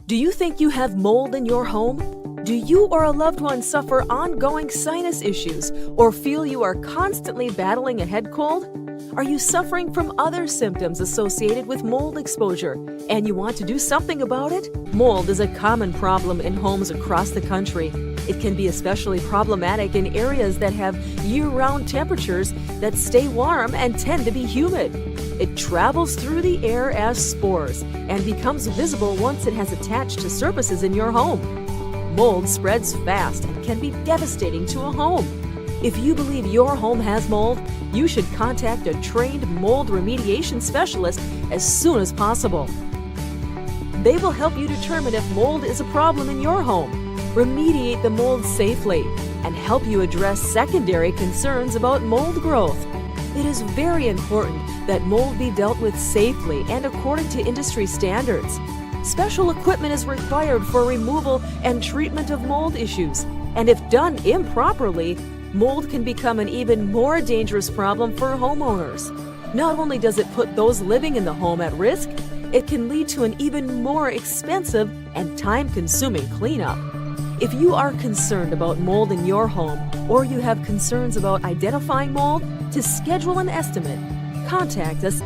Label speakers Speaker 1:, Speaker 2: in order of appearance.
Speaker 1: Do you think you have mold in your home? Do you or a loved one suffer ongoing sinus issues or feel you are constantly battling a head cold? Are you suffering from other symptoms associated with mold exposure and you want to do something about it? Mold is a common problem in homes across the country. It can be especially problematic in areas that have year-round temperatures that stay warm and tend to be humid. It travels through the air as spores and becomes visible once it has attached to surfaces in your home. Mold spreads fast and can be devastating to a home. If you believe your home has mold, you should contact a trained mold remediation specialist as soon as possible. They will help you determine if mold is a problem in your home, remediate the mold safely, and help you address secondary concerns about mold growth. It is very important that mold be dealt with safely and according to industry standards. Special equipment is required for removal and treatment of mold issues, and if done improperly, mold can become an even more dangerous problem for homeowners. Not only does it put those living in the home at risk, it can lead to an even more expensive and time-consuming cleanup. If you are concerned about mold in your home, or you have concerns about identifying mold, to schedule an estimate, contact us